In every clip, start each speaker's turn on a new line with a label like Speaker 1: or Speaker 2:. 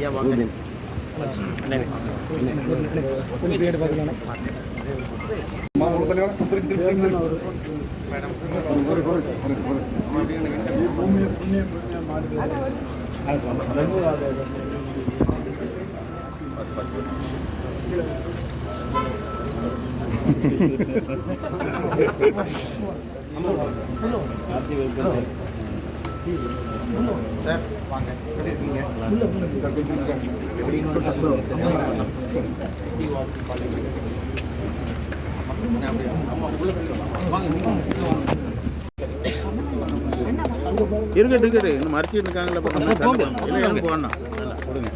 Speaker 1: ஐயா வாங்க. சார் வாங்க. இருக்கட்டு இன்னும் மறைச்சிட்டு இருக்காங்களா? போடணும் கொடுங்க.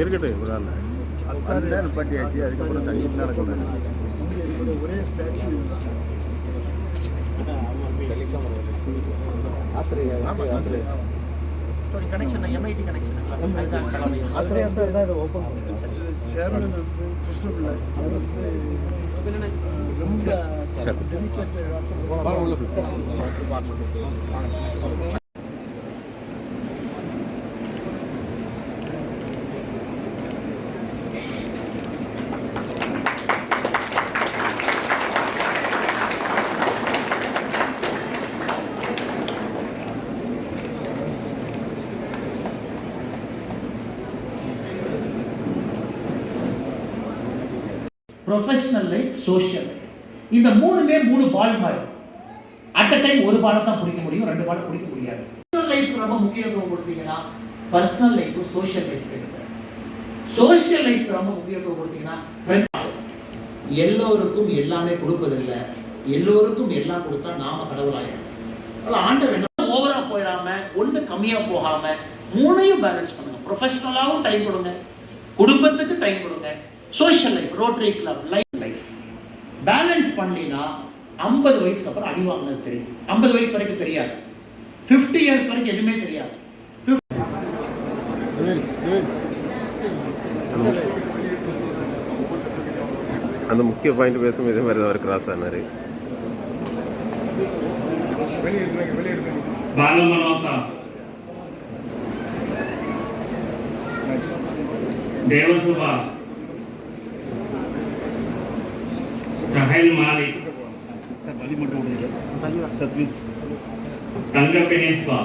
Speaker 1: இருக்கட்டு ஒரு ஆள் அதுதான் பட்டியாச்சு. அதுக்கப்புறம் தண்ணி நடக்கூடாது. ஒரே statue connection MIT connection chairman வந்து கிருஷ்ணபிள்ளை அவர் ரொம்ப ப்ரொஃபஷனல் லைஃப், சோஷியல் லைஃப், இந்த மூணுமே 3 பால் மாதிரி. அட் அ டைம் ஒரு பாலை தான் பிடிக்க முடியும், 2 பாலை பிடிக்க முடியாது. பர்சனல் லைஃப் ரொம்ப முக்கியத்துவம் கொடுத்தீங்கன்னா பர்சனல் லைஃப், சோஷியல் லைஃப் கேட்குறேன். சோஷியல் லைஃப் ரொம்ப முக்கியத்துவம் கொடுத்தீங்கன்னா எல்லோருக்கும் எல்லாமே கொடுப்பதில்லை, எல்லோருக்கும் எல்லாம் கொடுத்தா நாம கடவுளாயிரும். அதனால் ஆண்டவர் என்ன ஓவரா போயிடாம, ஒன்று கம்மியாக போகாம 3ஐயும் பேலன்ஸ் பண்ணுங்க. ப்ரொஃபஷனலாகவும் டைம் கொடுங்க, குடும்பத்துக்கு டைம் கொடுங்க, social life, Rotary club, life balance பண்ணலினா 50 வயசுக்கு அப்புறம் அடி வாங்கினது தெரியும். 50 வயசு வரைக்கும் தெரியாது, 50 இயர்ஸ் வரைக்கும் எதுவுமே தெரியாது.
Speaker 2: அந்த முக்கிய பாயிண்ட் பேசும் இதே மாதிரி தான் கிராஸ் ஆனாரு.
Speaker 3: பாலமனோகா தேவசுபா சஹல் மாலிக் தங்க பினேஸ்பா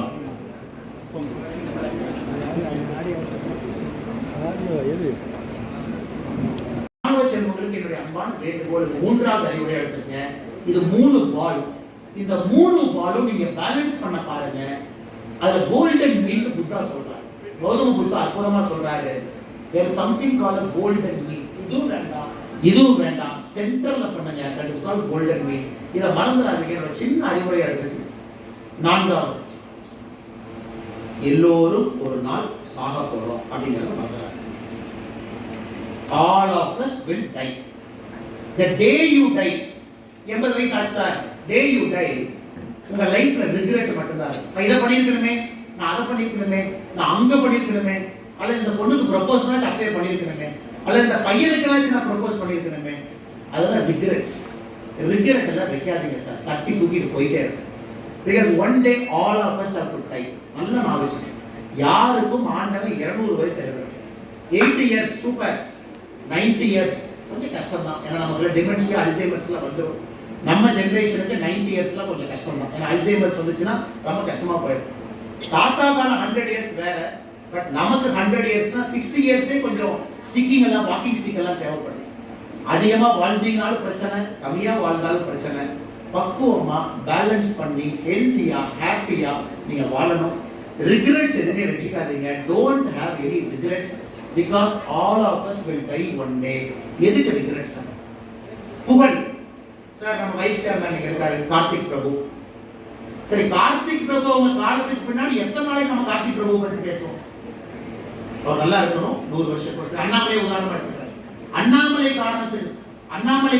Speaker 1: என்னுடைய அன்பான வேண்டுகோள், 3வது அறிவுரை எடுத்துங்க. இது 3 பால். இந்த 3 பாலும் நீங்க பேலன்ஸ் பண்ண பாருங்க. அதுல கோல்டன் மீன் புத்தா சொல்றாரு, கௌதம புத்தா அற்புதமா சொல்றாரு. there is something called a golden mean. இதுவும் வேண்டாம், சென்டர்ல பண்ணுங்க. that is called golden mean. இத மறந்துடாதீங்க. ஒரு சின்ன அறிவுரை எடுத்துங்க. 4வது, எல்லோரும் ஒரு நாள் சாக போறோம் அப்படிங்கறது மறந்துடாதீங்க. all of us will die. the day you die, 80 வயசு ஆச்சு சார், day you die, உங்க லைஃப்ல ரிக்ரெட் மட்டும் தான் இருக்கு. நான் இதை பண்ணிருக்கணுமே, நான் அதை பண்ணிருக்கணுமே, நான் அங்க பண்ணிருக்கணுமே, அல்லது இந்த பொண்ணுக்கு ப்ரொபோஸ் பண்ணாச்சு அப்பவே பண்ணிருக்கணுமே, அல்லது இந்த பையனுக்குனாச்சு நான் ப்ரொபோஸ் பண்ணிருக்கணுமே. அதெல்லாம் ரிக்ரெட்ஸ். ரிக்ரெட் எல்லாம் வைக்காதீங்க சார், தட்டி தூக்கிட்டு போயிட்டே இருக்கு. because one day all of us have to die. நல்ல நாலேஜ். யாருக்கும் ஆண்டவன் 200 வயசு எழுதுறாரு. 80 years சூப்பர், 90 years கொஞ்சம் கஷ்டம் தான். ஏன்னா நமக்கு டிமென்ஷியா, அல்சைமர்ஸ்லாம் வந்துடும். நம்ம ஜெனரேஷனுக்கு 90 இயர்ஸ்லாம் கொஞ்சம் கஷ்டம் தான். ஏன்னா அல்சைமர்ஸ் வந்துச்சுன்னா ரொம்ப கஷ்டமா போயிடும். தாத்தாக்கான 100 இயர்ஸ் வேற, பட் நமக்கு 100 இயர்ஸ்னா 60 இயர்ஸே கொஞ்சம் ஸ்டிக்கிங் எல்லாம், வாக்கிங் ஸ்டிக் எல்லாம் தேவைப்படும். அதிகமா வாழ்ந்தீங்கனாலும் பிரச்சனை, கம்மியா வாழ்ந்தாலும் பிரச்சனை. பக்குவமா பேலன்ஸ் பண்ணி ஹெல்த்தியா, ஹாப்பியா நீங்க வாழணும். ரிக்ரெட்ஸ் எதுவுமே வச்சுக்காதீங்க. Don't have any regrets because all of us will die one day. எதுக்கு ரிக்ரெட்ஸ்? புகழ் சார், நம்ம வைஸ் சேர்மன் இருக்காரு கார்த்திக் பிரபு. சரி, கார்த்திக் பிரபு அவங்க காலத்துக்கு பின்னாடி எத்தனை நாளைக்கு நம்ம கார்த்திக் பிரபு பற்றி பேசுவோம்? அவர் நல்லா இருக்கணும், 100 வருஷம். அண்ணாமலை உதாரணம் எடுத்துக்கிறார். அண்ணாமலை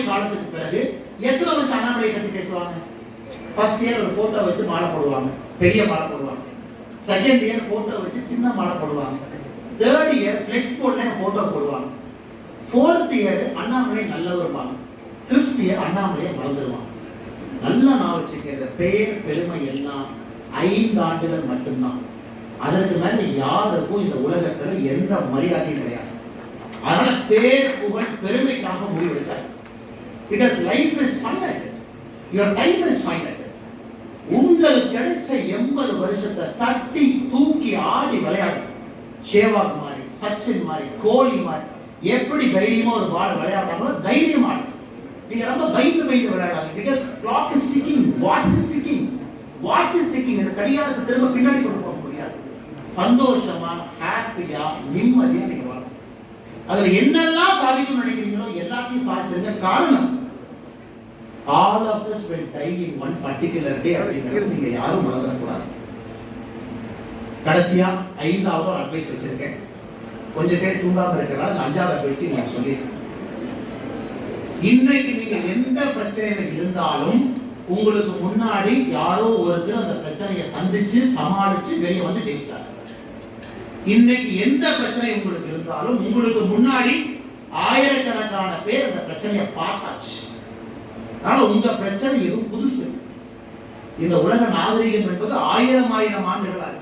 Speaker 1: காலத்துக்கு பிறகு எத்தனை வருஷம் அண்ணாமலை பற்றி பேசுவாங்க? ஃபர்ஸ்ட் இயர் ஒரு போட்டோ வச்சு மாலை போடுவாங்க, பெரிய மாலை போடுவாங்க. செகண்ட் இயர் போட்டோ வச்சு சின்ன மாலை போடுவாங்க. தேர்ட் இயர் ஃபிளெக்ஸ் போர்ட்ல போட்டோ போடுவாங்க. ஃபோர்த் இயர் அண்ணாமலை நல்லவருப்பாங்க. ஃபிஃப்த் இயர் அண்ணாமலையை மறந்துடுவாங்க. நல்லா நான் வச்சுக்க, இந்த பேர் பெருமை எல்லாம் 5 ஆண்டுகள் மட்டும்தான். அதற்கு மேல யாருக்கும் இந்த உலகத்துல எந்த மரியாதையும் கிடையாது. அதனால பேர் புகழ் பெருமைக்காக முடிவெடுத்தார். Because life is finite, your time is finite. உங்களுக்கு கிடைச்ச 80 வருஷத்தை தட்டி தூக்கி ஆடி விளையாடு. சேவாக் மாதிரி, சச்சின் மாதிரி, கோலி மாதிரி எப்படி தைரியமா ஒரு பால் விளையாடுறாங்களோ தைரியமா ஆடு. நீங்க ரொம்ப பயந்து விளையாடாது. Because clock is ticking, watch is ticking, watch is ticking. இந்த கடிகாரத்தை திரும்ப பின்னாடி கொண்டு போக முடியாது. சந்தோஷமா, ஹாப்பியா, நிம்மதியா நீங்க வாழணும். அதுல என்னெல்லாம் சாதிக்கணும்னு நினைக்கிறீங்களோ எல்லாத்தையும் சாதிச்சிருங்க. காரணம், all of us will die in one particular day அப்படிங்கிறது நீங்க யாரும் மறந்துடக்கூடாது. கடைசியா 5வது ஒரு அட்வைஸ் வச்சிருக்கேன். கொஞ்சம் பேர் தூங்காம இருக்கிறனால அந்த 5வது அட்வைஸ் நான் சொல்லியிருக்கேன். இன்னைக்கு நீங்க எந்த பிரச்சனையில இருந்தாலும் உங்களுக்கு முன்னாடி யாரோ ஒருத்தர் அந்த பிரச்சனையை சந்திச்சு சமாளிச்சு வெளியே வந்து ஜெயிச்சிட்டாங்க. இன்னைக்கு எந்த பிரச்சனை உங்களுக்கு இருந்தாலும் உங்களுக்கு முன்னாடி ஆயிரக்கணக்கான பேர் அந்த பிரச்சனையை பார்த்தாச்சு. அதனால உங்க பிரச்சனை எதுவும் புதுசு. இந்த உலக நாகரிகம் என்பது 1000 ஆண்டுகளா இருக்கு.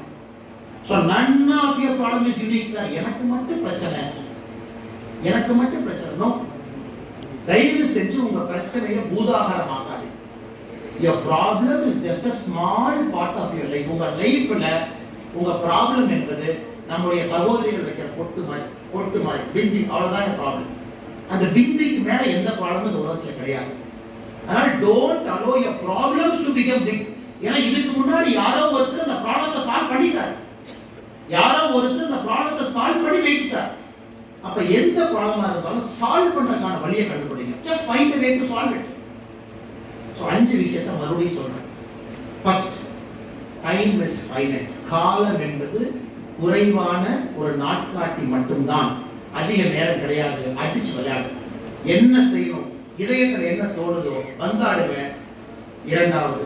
Speaker 1: So none of your problem is unique sir. எனக்கு மட்டும் பிரச்சனை, எனக்கு மட்டும் பிரச்சனை. நோ, தயவு செஞ்சு உங்க பிரச்சனையை பூதாகாரமாக்காதீங்க. Your problem is just a small part of your life. உங்க லைஃப்ல உங்க ப்ராப்ளம் என்பது நம்முடைய சகோதரிகள் வைக்கிற பொட்டு மாதிரி பிந்தி, அவ்வளவுதான் ப்ராப்ளம். அந்த பிந்திக்கு மேல எந்த ப்ராப்ளமும் இந்த உலகத்துல கிடையாது. அதனால don't allow your problems to become big. ஏன்னா இதுக்கு முன்னாடி யாரோ ஒருத்தர் அந்த ப்ராப்ளத்தை சால்வ் பண்ணிட்டார், யாரோ ஒருத்தர் அந்த ப்ராப்ளத்தை சால்வ் பண்ணி ஜெயிச்சிட்டார். அப்ப எந்த ப்ராப்ளமா இருந்தாலும் சால்வ் பண்றதுக்கான வழியை கண்டுபிடிங்க. just find a way to solve it. So 5 விஷயத்தை மறுபடியும் சொல்றேன். First, time is finite. காலம் என்பது குறைவான ஒரு நாட்காட்டி மட்டும்தான், அதிக நேரம் கிடையாது. அடிச்சு விளையாடு. என்ன செய்யணும், இதயத்தில் என்ன தோணுதோ வந்தாடுங்க. 2வது,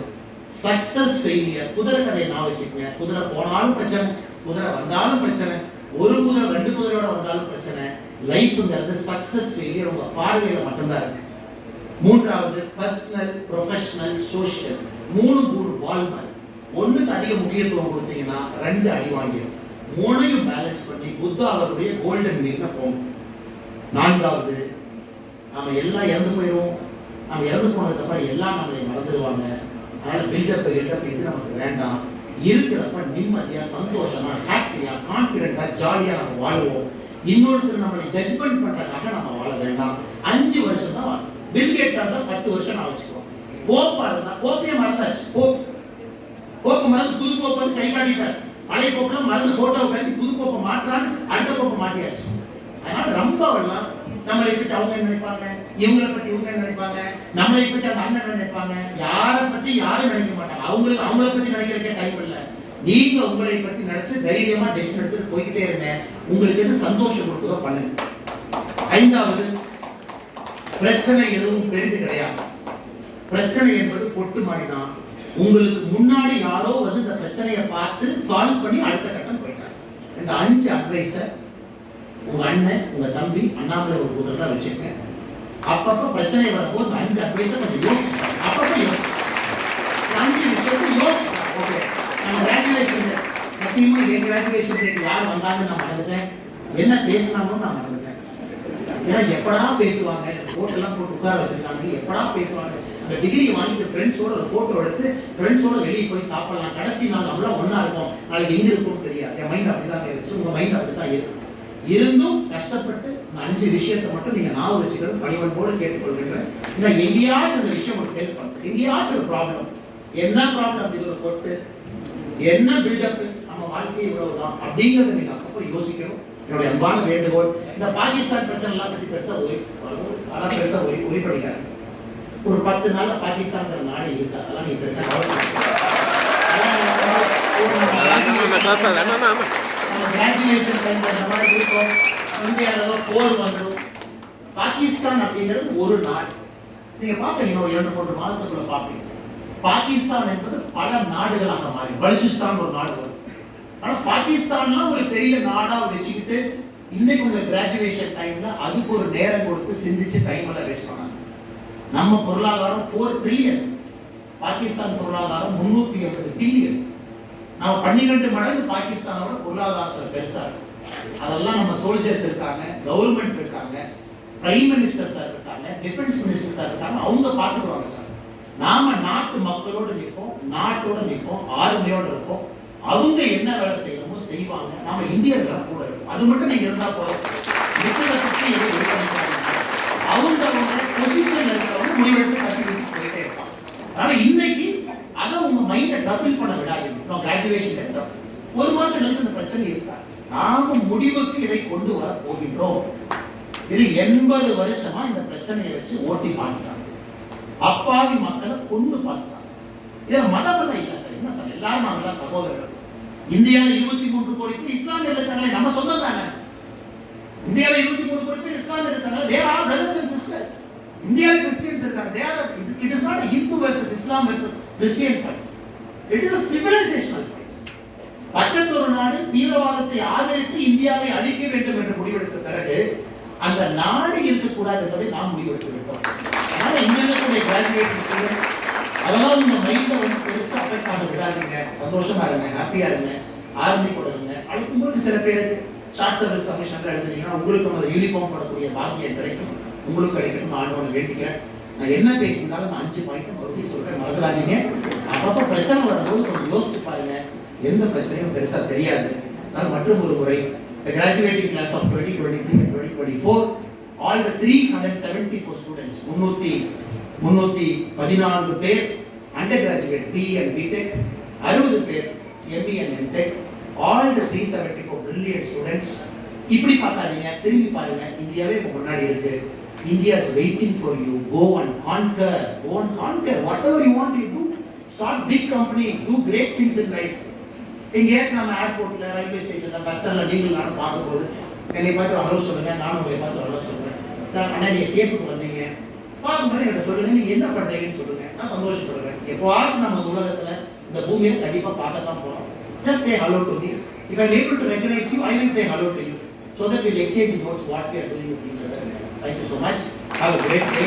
Speaker 1: சக்சஸ் ஃபெயிலியர். குதிரை கதையை நான் வச்சுக்கங்க. குதிரை போனாலும் பிரச்சனை, குதிரை வந்தாலும் பிரச்சனை, ஒரு குதிரை 2 குதிரையோட வந்தாலும் பிரச்சனை. லைஃப்ங்கிறது சக்சஸ் ஃபெயிலியர் உங்க பார்வையில மட்டும்தான் இருக்கு. 3வது, பர்சனல், ப்ரொஃபஷனல், சோஷியல். 3 பால் மாதிரி. ஒண்ணுக்கு அதிக முக்கியத்துவம் கொடுத்தீங்கன்னா 2 அடி வாங்கிடும். 3ஐயும் பேலன்ஸ் பண்ணி புத்தா அவருடைய கோல்டன் மீன்ல போகும். 4வது, நம்ம எல்லாம் இறந்து போயிடுவோம். நம்ம இறந்து போனதுக்கு அப்புறம் எல்லாம் நம்மளை மறந்துடுவாங்க. அதனால பில்டப் இது நமக்கு வேண்டாம். இருக்கிறப்ப நிம்மதியா, சந்தோஷமா, ஹாப்பியா, கான்பிடண்டா, ஜாலியா நம்ம வாழுவோம். இன்னொருத்தர் நம்மளை ஜட்ஜ்மெண்ட் பண்றதுக்காக நம்ம வாழ வேண்டாம். 5 வருஷம் தான் வாழும். பில்கேட்ஸா இருந்தா 10 வருஷம் நான் வச்சுக்குவோம். போப்பா இருந்தா, போப்பையே மறந்தாச்சு. போப்பு மறந்து புது போப்பான்னு கை காட்டிட்டார். பழைய போப்புல மறந்து போட்டோவை கட்டி புது போப்பை மாற்றான்னு அடுத்த போப்பை மாட்டியாச்சு. அதனால ரொம்ப வரலாம். நம்மளை பற்றி அவங்க என்ன நினைப்பாங்க, இவங்களை பற்றி இவங்க என்ன நினைப்பாங்க, நம்மளை பற்றி அவங்க அண்ணன் நினைப்பாங்க. யாரை பற்றி யாரும் நினைக்க மாட்டாங்க. அவங்களை பற்றி நினைக்கிறதுக்கே டைம் இல்லை. நீங்க உங்களை பற்றி நினைச்சு தைரியமா டெசிஷன் எடுத்துட்டு போய்கிட்டே இருங்க. உங்களுக்கு எது சந்தோஷம் கொடுக்குதோ பண்ணுங்க. 5வது, பிரச்சனை எதுவும் பெரிது கிடையாது. பிரச்சனை என்பது பொட்டு மாதிரி தான். உங்களுக்கு முன்னாடி யாரோ வந்து இந்த பிரச்சனையை பார்த்து சால்வ் பண்ணி அடுத்த கட்டம் போயிட்டாங்க. இந்த 5 அட்வைஸை உங்க அண்ணன், உங்க தம்பி, அண்ணாமலை ஒரு கூட்டத்தை தான் வச்சுக்கங்க. அப்பப்ப பிரச்சனை வரும்போது 5 அட்வைஸை கொஞ்சம் யோசிச்சு, அப்பப்ப யோசிச்சு 5 விஷயத்தை யோசிச்சு. ஓகே, நம்ம கிராஜுவேஷன் சத்தியமா என் கிராஜுவேஷன் யார் வந்தாங்கன்னு நான் மறந்துட்டேன், என்ன பேசினாங்கன்னு நான் மறந்துட்டேன். ஏன்னா எப்படா பேசுவாங்க, போட்டெல்லாம் போட்டு உட்கார வச்சிருக்காங்க, எப்படா பேசுவாங்க. அந்த டிகிரி வாங்கிட்டு ஃப்ரெண்ட்ஸோட ஒரு போட்டோ எடுத்து ஃப்ரெண்ட்ஸோட வெளியே போய் சாப்பிடலாம். கடைசி நாள் நம்மளாம் ஒன்னா இருக்கும். நாளைக்கு எங்க இருக்கும்னு தெரியாது. என் மைண்ட் அப்படிதான் இருந்துச்சு, உங்க மைண்ட் அப்படிதான் இருக்கும். இருந்தும் கஷ்டப்பட்டு இந்த 5 விஷயத்தை மட்டும் நீங்க ஞாபகம் வச்சுக்கிறது பணிவன்போடு கேட்டுக்கொள்கிறேன். ஏன்னா எங்கேயாச்சும் அந்த விஷயம் ஒரு ஹெல்ப் பண்ணும். எங்கேயாச்சும் ஒரு ப்ராப்ளம், என்ன ப்ராப்ளம் அப்படிங்கிற போட்டு என்ன பில்டப், நம்ம வாழ்க்கை இவ்வளவுதான் அப்படிங்கிறத நீங்க அப்பப்போ யோசிக்கணும். என்னுடைய அன்பான வேண்டுகோள். இந்த பாகிஸ்தான் பிரச்சனை எல்லாம் பத்தி பெருசா ஒரி படிக்காது. ஒரு 10 நாள்ல பாகிஸ்தான்ங்கிற நாடு இருக்கு. அதெல்லாம் நீங்க பெருசா கிராஜுவேஷன் டைம் அந்த மாதிரி இருக்கும். இந்தியாவில் போர் வந்துடும். பாகிஸ்தான் அப்படிங்கிறது ஒரு நாடு. நீங்க பார்ப்பீங்க, இன்னொரு 2-3 மாதத்துக்குள்ள பார்ப்பீங்க. பாகிஸ்தான் என்பது பல நாடுகளாக மாறி பலுச்சிஸ்தான் ஒரு நாடு வரும். ஆனா பாகிஸ்தான்லாம் ஒரு பெரிய நாடா வச்சுக்கிட்டு இன்னைக்கு உங்க கிராஜுவேஷன் டைம்ல அதுக்கு ஒரு நேரம் கொடுத்து சிந்திச்சு டைம் எல்லாம் வேஸ்ட் பண்ணாங்க. நம்ம பொருளாதாரம் 4 ட்ரில்லியன். பாகிஸ்தான் பொருளாதாரம் 380 பில்லியன். நம்ம 12 மடங்கு பாகிஸ்தானோட பொருளாதாரத்தில் பெருசா இருக்கு. அதெல்லாம் நம்ம சோல்ஜர்ஸ் இருக்காங்க, கவர்மெண்ட் இருக்காங்க, பிரைம் மினிஸ்டர்ஸா இருக்காங்க, டிஃபென்ஸ் மினிஸ்டர்ஸா இருக்காங்க, அவங்க பார்த்துக்குவாங்க சார். நாம நாட்டு மக்களோட நிற்போம், நாட்டோட நிற்போம், ஆர்மியோட இருப்போம். அவங்க என்ன வேலை செய்யணுமோ செய்வாங்க. நாம இந்தியர்களா கூட இருப்போம். அது மட்டும் நீங்க இருந்தா போதும். அவங்க பொசிஷன் இருக்கிறவங்க முடிவெடுத்து கண்டிப்பாக போயிட்டே இருப்பாங்க. ஆனா இன்னைக்கு அதை உங்க மைண்டை ட்ரபிள் பண்ண விடாதீங்க. கிராஜுவேஷன் ஒரு மாசம் கழிச்சு அந்த பிரச்சனை இருக்கா? நாம முடிவுக்கு இதை கொண்டு வர போகின்றோம். இது 80 வருஷமா இந்த பிரச்சனையை வச்சு ஓட்டி பார்த்துட்டாங்க. அப்பாவி மக்களை கொண்டு பார்த்துட்டாங்க. இதுல மதமெல்லாம் இல்லை சார். என்ன சார், எல்லாரும் நாங்கெல்லாம் சகோதரர்கள். இந்தியாவில் 23 கோடிக்கு இஸ்லாமியர்கள் இருக்காங்களே, நம்ம சொந்தம் தானே. இந்தியாவில் 23 கோடிக்கு இஸ்லாமியர் இருக்காங்க. they are brothers and sisters. இந்தியாவில் கிறிஸ்டியன்ஸ் இருக்காங்க. they are it is not a Hindu versus Islam versus Christian fight. It is a civilizational fight. பக்கத்தொரு நாடு தீவிரவாதத்தை ஆதரித்து இந்தியாவை அழிக்க வேண்டும் என்று முடிவெடுத்த பிறகு அந்த நாடு இருக்கக்கூடாது என்பதை நாம் முடிவெடுத்து விட்டோம். அதனால இங்க இருக்கக்கூடிய கிராஜுவேட் ஸ்டூடெண்ட் அதெல்லாம் உங்க மைண்ட்ல வந்து பெருசா அஃபெக்ட் ஆக விடாதீங்க. சந்தோஷமா இருங்க, ஹாப்பியா இருங்க, ஆர்மி கூட இருங்க. அழைக்கும்போது சில பேருக்கு ஷார்ட் சர்வீஸ் கமிஷன் எழுதுனீங்கன்னா உங்களுக்கு அந்த யூனிஃபார்ம் போடக்கூடிய பாக்கியம் கிடைக்கும். உங்களுக்கு கிடைக்கணும் ஆண்டவனை வேண்டிக்கிறேன். நான் என்ன பேசினாலும் நான் 5 பாயிண்ட் மறுபடியும் சொல்றேன், மறந்துடாதீங்க. அப்பப்போ பிரச்சனை வரும்போது கொஞ்சம் யோசிச்சு பாருங்க. எந்த பிரச்சனையும் பெருசா தெரியாது. ஆனால் மற்றும் ஒரு முறை the graduating class of 2023 and 2024 all the 374 students 314 பேர் undergraduate BE and BTech, 60 பேர் ME and MTech, all the 374 brilliant students. இப்படி பார்க்காதீங்க, திரும்பி பாருங்க. இந்தியாவே உங்க முன்னாடி இருக்கு. India is waiting for you. Go and conquer. Go and conquer. Whatever you want to do. Start big companies. Do great things in life. எங்கேயாச்சும் நம்ம ஏர்போர்ட்ல, ரயில்வே ஸ்டேஷன்ல, பஸ் ஸ்டாண்ட்ல நீங்கள் நானும் பார்க்கும்போது என்னை பார்த்து அலோ சொல்லுங்க, நானும் உங்களை பார்த்து அலோ சொல்றேன். சார் அண்ணா நீங்க கேப்புக்கு வந்தீங்க, பார்க்கும்போது என்கிட்ட சொல்லுங்க, நீங்க என்ன பண்றீங்கன்னு சொல்லுங்க, நான் சந்தோஷப்படுவேன். எப்போவாச்சும் நம்ம உலகத்துல இந்த பூமியை கண்டிப்பா பார்க்கத்தான் போறோம். Just say hello to me. If I'm able to recognize you, I will say hello to you. So that we'll exchange notes what we are doing with each other. Thank you so much. Have a great day.